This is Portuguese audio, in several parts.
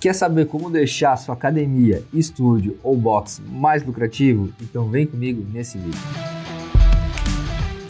Quer saber como deixar sua academia, estúdio ou box mais lucrativo? Então vem comigo nesse vídeo.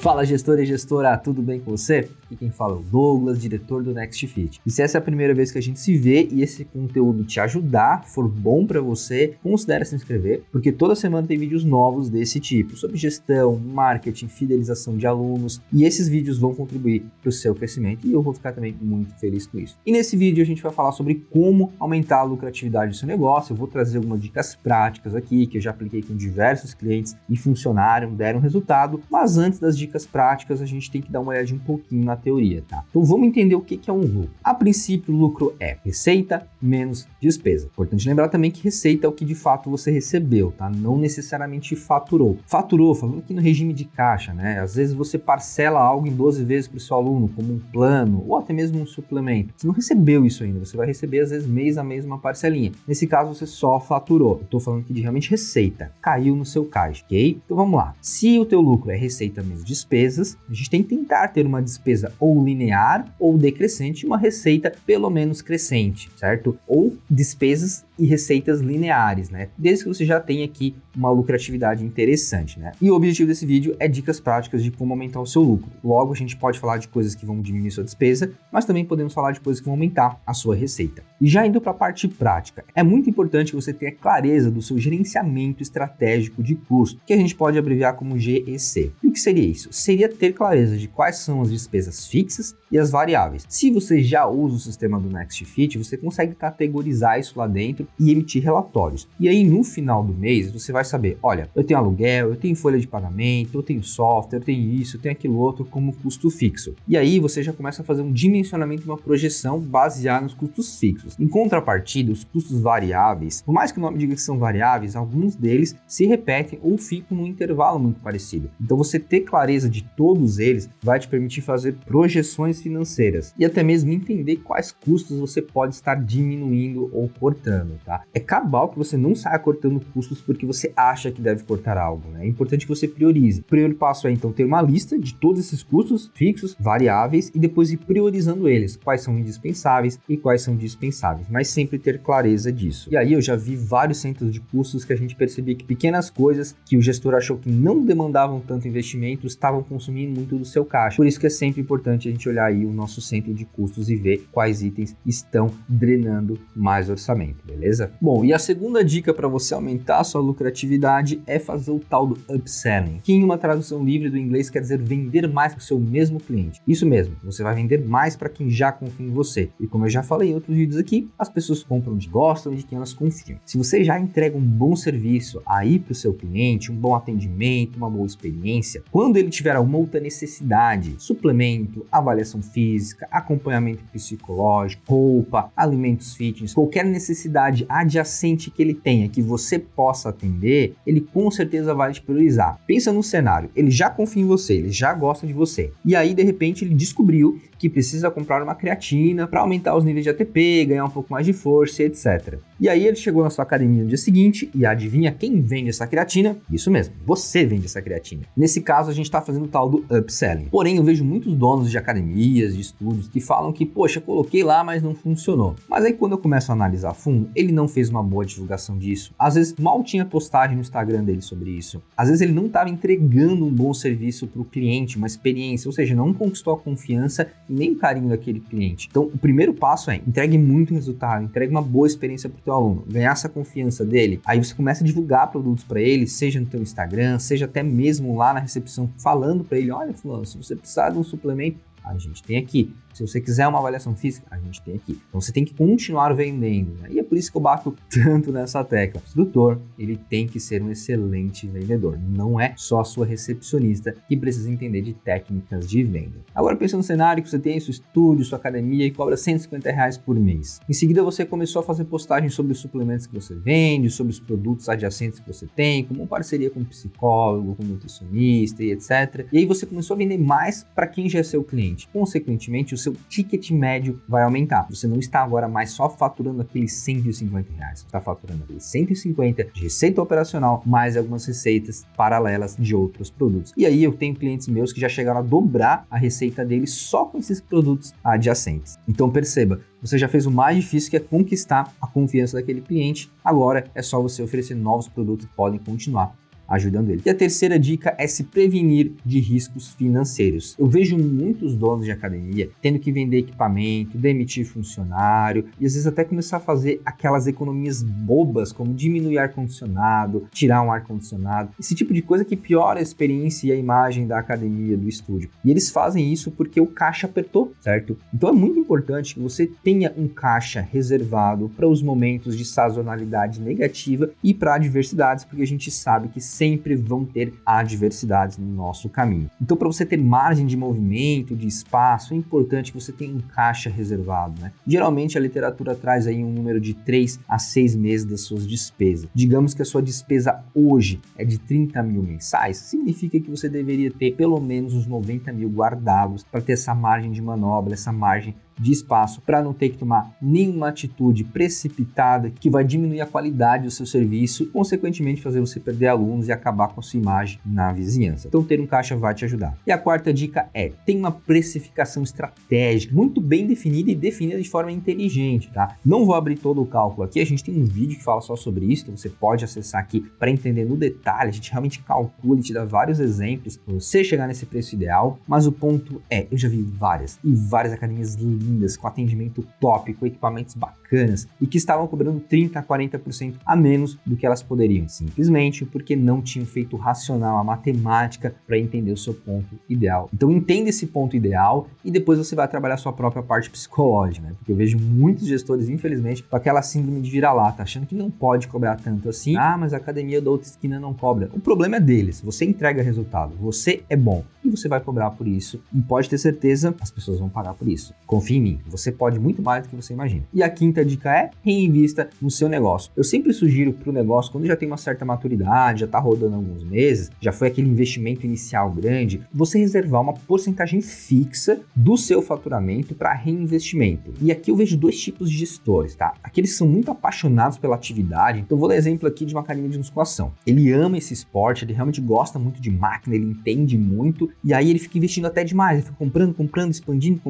Fala gestor e gestora, tudo bem com você? Aqui quem fala é o Douglas, diretor do Next Fit. E se essa é a primeira vez que a gente se vê e esse conteúdo te ajudar, for bom para você, considere se inscrever, porque toda semana tem vídeos novos desse tipo, sobre gestão, marketing, fidelização de alunos, e esses vídeos vão contribuir para o seu crescimento e eu vou ficar também muito feliz com isso. E nesse vídeo a gente vai falar sobre como aumentar a lucratividade do seu negócio. Eu vou trazer algumas dicas práticas aqui, que eu já apliquei com diversos clientes e funcionaram, deram resultado, mas antes das dicas práticas, a gente tem que dar uma olhadinha um pouquinho na teoria, tá? Então vamos entender o que é um lucro. A princípio, lucro é receita menos despesa. Importante lembrar também que receita é o que de fato você recebeu, tá? Não necessariamente faturou. Faturou, falando aqui no regime de caixa, né? Às vezes você parcela algo em 12 vezes para o seu aluno, como um plano, ou até mesmo um suplemento. Você não recebeu isso ainda, você vai receber às vezes mês a mês uma parcelinha. Nesse caso, você só faturou. Eu tô falando aqui de realmente receita. Caiu no seu caixa, ok? Então vamos lá. Se o teu lucro é receita menos despesas, a gente tem que tentar ter uma despesa ou linear ou decrescente e uma receita pelo menos crescente, certo? Ou despesas e receitas lineares, né? Desde que você já tenha aqui uma lucratividade interessante, né? E o objetivo desse vídeo é dicas práticas de como aumentar o seu lucro. Logo, a gente pode falar de coisas que vão diminuir sua despesa, mas também podemos falar de coisas que vão aumentar a sua receita. E já indo para a parte prática, é muito importante que você tenha clareza do seu gerenciamento estratégico de custo, que a gente pode abreviar como GEC. E o que seria isso? Seria ter clareza de quais são as despesas fixas e as variáveis. Se você já usa o sistema do Next Fit, você consegue categorizar isso lá dentro e emitir relatórios. E aí no final do mês você vai saber, olha, eu tenho aluguel, eu tenho folha de pagamento, eu tenho software, eu tenho isso, eu tenho aquilo outro como custo fixo. E aí você já começa a fazer um dimensionamento e uma projeção baseada nos custos fixos. Em contrapartida, os custos variáveis, por mais que o nome diga que são variáveis, alguns deles se repetem ou ficam num intervalo muito parecido. Então você ter clareza de todos eles vai te permitir fazer projeções financeiras e até mesmo entender quais custos você pode estar diminuindo ou cortando, tá? É cabal que você não saia cortando custos porque você acha que deve cortar algo, né? É importante que você priorize. O primeiro passo é então ter uma lista de todos esses custos fixos, variáveis e depois ir priorizando eles, quais são indispensáveis e quais são dispensáveis, mas sempre ter clareza disso. E aí eu já vi vários centros de custos que a gente percebia que pequenas coisas que o gestor achou que não demandavam tanto investimento estavam consumindo muito do seu caixa. Por isso que é sempre importante a gente olhar aí o nosso centro de custos e ver quais itens estão drenando mais orçamento, beleza? Bom, e a segunda dica para você aumentar a sua lucratividade é fazer o tal do upselling, que em uma tradução livre do inglês quer dizer vender mais para o seu mesmo cliente. Isso mesmo, você vai vender mais para quem já confia em você. E como eu já falei em outros vídeos aqui, as pessoas compram de gostam e de quem elas confiam. Se você já entrega um bom serviço aí para o seu cliente, um bom atendimento, uma boa experiência, quando ele tiver alguma outra necessidade, suplemento, avaliação física, acompanhamento psicológico, roupa, alimentos fitness, qualquer necessidade adjacente que ele tenha, que você possa atender, ele com certeza vai te priorizar. Pensa no cenário, ele já confia em você, ele já gosta de você. E aí, de repente, ele descobriu que precisa comprar uma creatina para aumentar os níveis de ATP, ganhar um pouco mais de força, etc. E aí ele chegou na sua academia no dia seguinte e adivinha quem vende essa creatina? Isso mesmo, você vende essa creatina. Nesse caso, a gente está fazendo o tal do upselling. Porém, eu vejo muitos donos de academias, de estúdios, que falam que, poxa, coloquei lá, mas não funcionou. Mas aí quando eu começo a analisar a fundo, ele não fez uma boa divulgação disso. Às vezes mal tinha postagem no Instagram dele sobre isso. Às vezes ele não estava entregando um bom serviço para o cliente, uma experiência, ou seja, não conquistou a confiança e nem o carinho daquele cliente. Então, o primeiro passo é entregue muito resultado, entregue uma boa experiência para o teu aluno, ganhar essa confiança dele. Aí você começa a divulgar produtos para ele, seja no teu Instagram, seja até mesmo lá na recepção, falando para ele, olha fulano, se você precisar de um suplemento, a gente tem aqui. Se você quiser uma avaliação física, a gente tem aqui. Então você tem que continuar vendendo, né? E é por isso que eu bato tanto nessa tecla. O instrutor, ele tem que ser um excelente vendedor. Não é só a sua recepcionista que precisa entender de técnicas de venda. Agora pensa no cenário que você tem seu estúdio, sua academia e cobra R$150 por mês. Em seguida você começou a fazer postagens sobre os suplementos que você vende, sobre os produtos adjacentes que você tem, como parceria com um psicólogo, com um nutricionista e etc. E aí você começou a vender mais para quem já é seu cliente. cliente. Consequentemente, o seu ticket médio vai aumentar. Você não está agora mais só faturando aqueles R$150, você está faturando aqueles 150 de receita operacional, mais algumas receitas paralelas de outros produtos. E aí eu tenho clientes meus que já chegaram a dobrar a receita deles só com esses produtos adjacentes. Então perceba, você já fez o mais difícil, que é conquistar a confiança daquele cliente. Agora é só você oferecer novos produtos que podem continuar ajudando ele. E a terceira dica é se prevenir de riscos financeiros. Eu vejo muitos donos de academia tendo que vender equipamento, demitir funcionário e às vezes até começar a fazer aquelas economias bobas, como diminuir ar-condicionado, tirar um ar-condicionado, esse tipo de coisa que piora a experiência e a imagem da academia, do estúdio. E eles fazem isso porque o caixa apertou, certo? Então é muito importante que você tenha um caixa reservado para os momentos de sazonalidade negativa e para adversidades, porque a gente sabe que sempre vão ter adversidades no nosso caminho. Então, para você ter margem de movimento, de espaço, é importante que você tenha um caixa reservado, né? Geralmente a literatura traz aí um número de 3 a 6 meses das suas despesas. Digamos que a sua despesa hoje é de 30 mil mensais, significa que você deveria ter pelo menos os 90 mil guardados para ter essa margem de manobra, essa margem de espaço, para não ter que tomar nenhuma atitude precipitada que vai diminuir a qualidade do seu serviço e, consequentemente, fazer você perder alunos e acabar com a sua imagem na vizinhança. Então, ter um caixa vai te ajudar. E a quarta dica é: tem uma precificação estratégica muito bem definida e definida de forma inteligente, tá? Não vou abrir todo o cálculo aqui, a gente tem um vídeo que fala só sobre isso, então você pode acessar aqui para entender no detalhe. A gente realmente calcula e te dá vários exemplos para você chegar nesse preço ideal, mas o ponto é, eu já vi várias academias lindas, com atendimento top, com equipamentos bacanas e que estavam cobrando 30 a 40% a menos do que elas poderiam, simplesmente porque não tinham feito o racional, a matemática para entender o seu ponto ideal. Então entenda esse ponto ideal e depois você vai trabalhar a sua própria parte psicológica, né? Porque eu vejo muitos gestores, infelizmente, com aquela síndrome de vira-lata, achando que não pode cobrar tanto assim. Ah, mas a academia da outra esquina não cobra. O problema é deles, você entrega resultado, você é bom e você vai cobrar por isso e pode ter certeza, as pessoas vão pagar por isso. Confie em mim, você pode muito mais do que você imagina. E a quinta dica é: reinvista no seu negócio. Eu sempre sugiro para o negócio, quando já tem uma certa maturidade, já está rodando alguns meses, já foi aquele investimento inicial grande, você reservar uma porcentagem fixa do seu faturamento para reinvestimento. E aqui eu vejo dois tipos de gestores, tá? Aqueles que são muito apaixonados pela atividade. Então eu vou dar exemplo aqui de uma academia de musculação. Ele ama esse esporte, ele realmente gosta muito de máquina, ele entende muito, e aí ele fica investindo até demais, ele fica comprando, expandindo,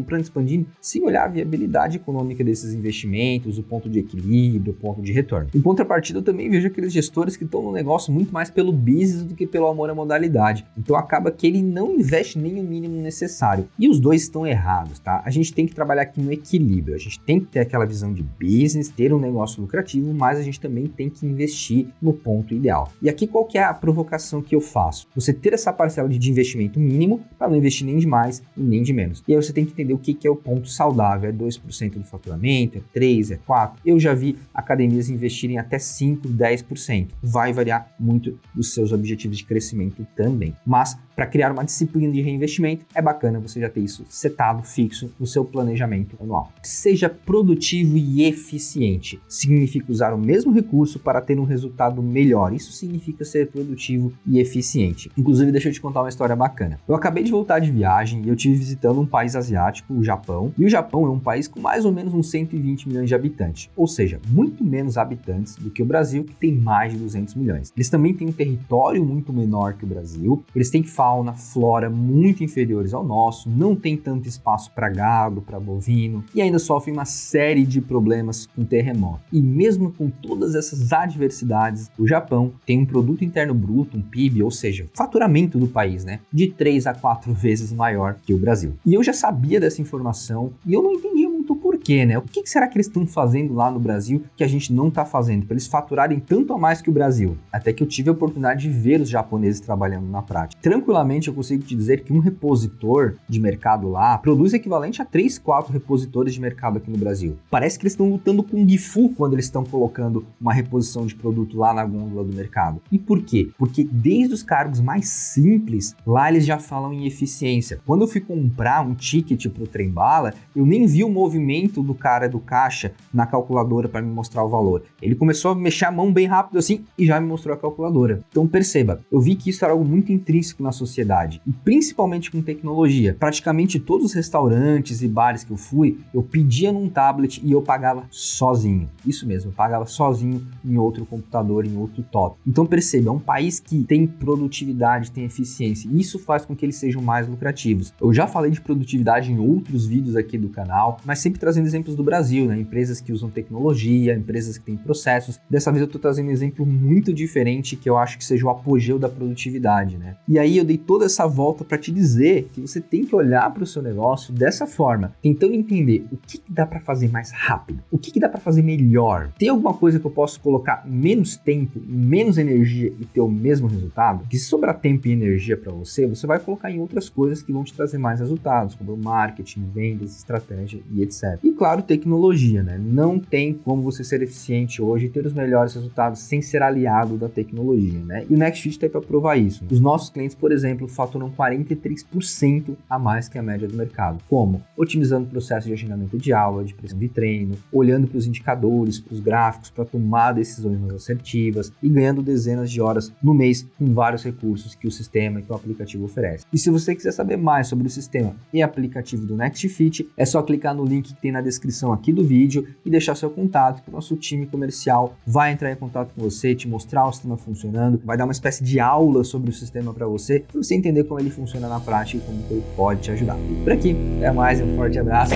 sem olhar a viabilidade econômica desses investimentos, o ponto de equilíbrio, o ponto de retorno. Em contrapartida, eu também vejo aqueles gestores que estão no negócio muito mais pelo business do que pelo amor à modalidade. Então acaba que ele não investe nem o mínimo necessário. E os dois estão errados, tá? A gente tem que trabalhar aqui no equilíbrio. A gente tem que ter aquela visão de business, ter um negócio lucrativo, mas a gente também tem que investir no ponto ideal. E aqui qual que é a provocação que eu faço? Você ter essa parcela de investimento mínimo para não investir nem de mais e nem de menos. E aí você tem que entender o que é o ponto saudável. É 2% do faturamento, é 3%, é 4%. Eu já vi academias investirem até 5%, 10%. Vai variar muito dos seus objetivos de crescimento também. Mas para criar uma disciplina de reinvestimento, é bacana você já ter isso setado, fixo no seu planejamento anual. Seja produtivo e eficiente. Significa usar o mesmo recurso para ter um resultado melhor. Isso significa ser produtivo e eficiente. Inclusive, deixa eu te contar uma história bacana. Eu acabei de voltar de viagem e eu estive visitando um país asiático, o Japão. E o Japão é um país com mais ou menos uns 120 milhões de habitantes. Ou seja, muito menos habitantes do que o Brasil, que tem mais de 200 milhões. Eles também têm um território muito menor que o Brasil. Eles têm fauna, flora muito inferiores ao nosso, não tem tanto espaço para gado, para bovino e ainda sofrem uma série de problemas com terremoto. E mesmo com todas essas adversidades, o Japão tem um produto interno bruto, um PIB, ou seja, faturamento do país, né, de 3 a 4 vezes maior que o Brasil. E eu já sabia dessa informação e eu não entendia muito o porquê, né? O que será que eles estão fazendo lá no Brasil que a gente não está fazendo para eles faturarem tanto a mais que o Brasil? Até que eu tive a oportunidade de ver os japoneses trabalhando na prática. Tranquilamente eu consigo te dizer que um repositor de mercado lá produz equivalente a 3, 4 repositores de mercado aqui no Brasil. Parece que eles estão lutando com o Gifu quando eles estão colocando uma reposição de produto lá na gôndola do mercado. E por quê? Porque desde os cargos mais simples, lá eles já falam em eficiência. Quando eu fui comprar um ticket para o trem-bala, eu nem vi o movimento movimento do cara do caixa na calculadora para me mostrar o valor. Ele começou a mexer a mão bem rápido assim e já me mostrou a calculadora. Então perceba, eu vi que isso era algo muito intrínseco na sociedade e principalmente com tecnologia. Praticamente todos os restaurantes e bares que eu fui, eu pedia num tablet e eu pagava sozinho. Isso mesmo, eu pagava sozinho em outro computador, em outro top. Então perceba, é um país que tem produtividade, tem eficiência e isso faz com que eles sejam mais lucrativos. Eu já falei de produtividade em outros vídeos aqui do canal, mas sempre trazendo exemplos do Brasil, né? Empresas que usam tecnologia, empresas que têm processos. Dessa vez eu estou trazendo um exemplo muito diferente que eu acho que seja o apogeu da produtividade, né? E aí eu dei toda essa volta para te dizer que você tem que olhar para o seu negócio dessa forma, tentando entender o que dá para fazer mais rápido, o que dá para fazer melhor. Tem alguma coisa que eu posso colocar menos tempo, menos energia e ter o mesmo resultado? Que se sobrar tempo e energia para você, você vai colocar em outras coisas que vão te trazer mais resultados, como marketing, vendas, estratégia e etc. E claro, tecnologia, né? Não tem como você ser eficiente hoje e ter os melhores resultados sem ser aliado da tecnologia, né? E o NextFit está aí para provar isso. Os nossos clientes, por exemplo, faturam 43% a mais que a média do mercado. Como? Otimizando o processo de agendamento de aula, de pressão de treino, olhando para os indicadores, para os gráficos, para tomar decisões mais assertivas e ganhando dezenas de horas no mês com vários recursos que o sistema e que o aplicativo oferece. E se você quiser saber mais sobre o sistema e aplicativo do NextFit, é só clicar no link que tem na descrição aqui do vídeo e deixar seu contato, que o nosso time comercial vai entrar em contato com você, te mostrar o sistema funcionando, vai dar uma espécie de aula sobre o sistema para você entender como ele funciona na prática e como ele pode te ajudar. Por aqui, até mais, um forte abraço.